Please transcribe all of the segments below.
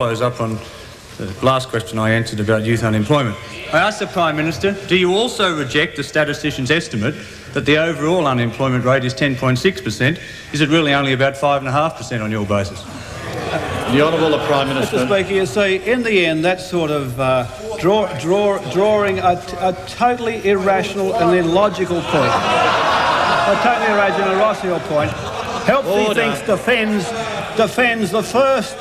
Follows up on the last question I answered about youth unemployment. I asked the Prime Minister, do you also reject the statistician's estimate that the overall unemployment rate is 10.6%? Is it really only about 5.5% on your basis? The Honourable Prime Minister. Mr. Speaker, you see, in the end, that's sort of drawing a totally irrational and illogical point. A totally irrational and irrational point. Helpsy thinks defends the first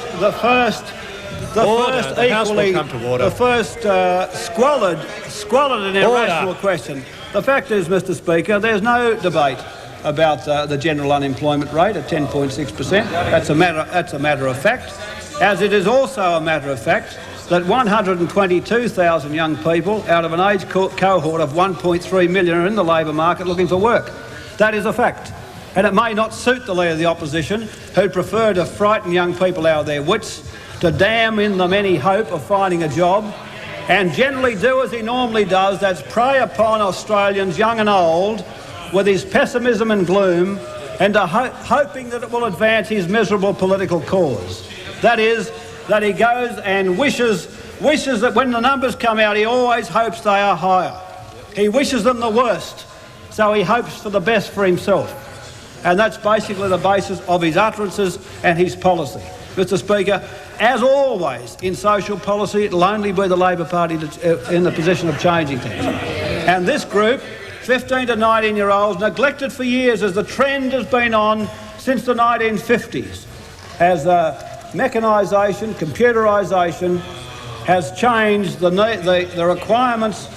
squalid and irrational question. The fact is, Mr. Speaker, there's no debate about the general unemployment rate at 10.6%. That's a matter of fact, as it is also a matter of fact that 122,000 young people out of an age cohort of 1.3 million are in the labour market looking for work. That is a fact. And it may not suit the Leader of the Opposition, who'd prefer to frighten young people out of their wits, to damn in them any hope of finding a job, and generally do as he normally does, that's prey upon Australians, young and old, with his pessimism and gloom, and hoping that it will advance his miserable political cause. That is, that he goes and wishes that when the numbers come out, he always hopes they are higher. He wishes them the worst, so he hopes for the best for himself. And that's basically the basis of his utterances and his policy. Mr. Speaker, as always in social policy, it'll only be the Labor Party that's in the position of changing things. And this group, 15 to 19-year-olds, neglected for years as the trend has been on since the 1950s, as mechanisation, computerisation has changed the requirements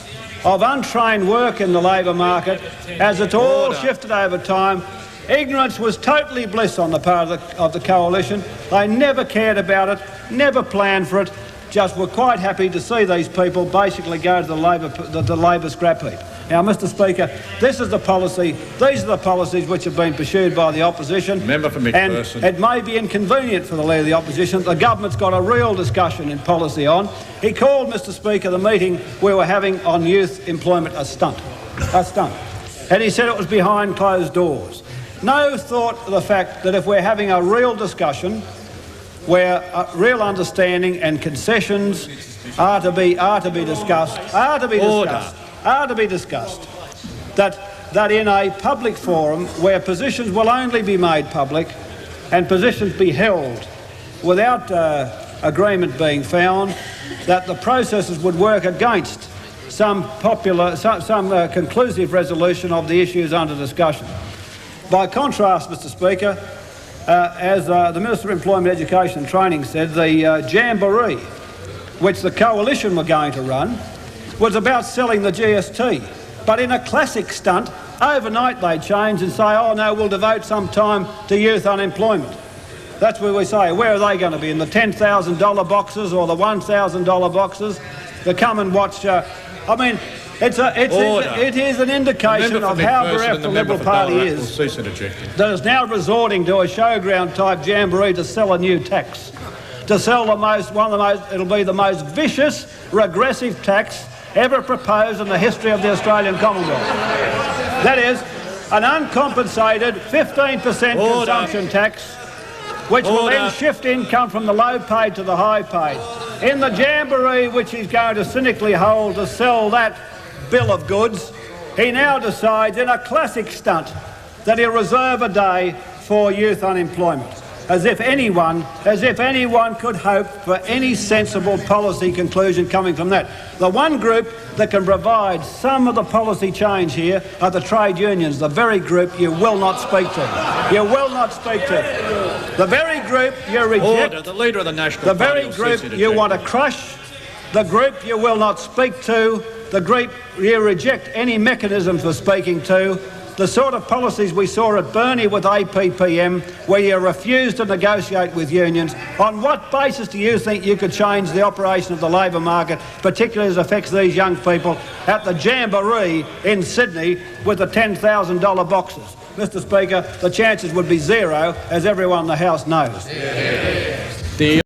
of untrained work in the labour market, as it's all shifted over time. Ignorance was totally bliss on the part of the coalition. They never cared about it, never planned for it, just were quite happy to see these people basically go to the Labor scrap heap. Now, Mr. Speaker, this is the policy, these are the policies which have been pursued by the opposition. Member for McPherson. And it may be inconvenient for the Leader of the Opposition. The government's got a real discussion in policy on. He called, Mr. Speaker, the meeting we were having on youth employment a stunt. A stunt. And he said it was behind closed doors. No thought of the fact that if we're having a real discussion where real understanding and concessions are to be discussed, that in a public forum where positions will only be made public and positions be held without agreement being found, that the processes would work against some conclusive resolution of the issues under discussion. By contrast, Mr. Speaker, as the Minister of Employment, Education and Training said, the jamboree which the coalition were going to run was about selling the GST. But in a classic stunt, overnight they change and say, oh no, we'll devote some time to youth unemployment. That's where we say, where are they going to be, in the $10,000 boxes or the $1,000 boxes? To come and watch, it is an indication of how bereft the Liberal Party is, that is now resorting to a showground-type jamboree to sell a new tax, to sell it'll be the most vicious, regressive tax ever proposed in the history of the Australian Commonwealth. That is, an uncompensated 15% consumption tax, which will then shift income from the low-paid to the high-paid. In the jamboree which he's going to cynically hold to sell that bill of goods, he now decides in a classic stunt that he'll reserve a day for youth unemployment, as if anyone could hope for any sensible policy conclusion coming from that. The one group that can provide some of the policy change here are the trade unions, the very group you will not speak to. You will not speak to. The very group you reject. The Leader of the National the very group you want to crush. The group you will not speak to. The group you reject any mechanism for speaking to. The sort of policies we saw at Burnie with APPM, where you refused to negotiate with unions. On what basis do you think you could change the operation of the labour market, particularly as affects these young people, at the jamboree in Sydney with the $10,000 boxes? Mr. Speaker, the chances would be zero, as everyone in the House knows.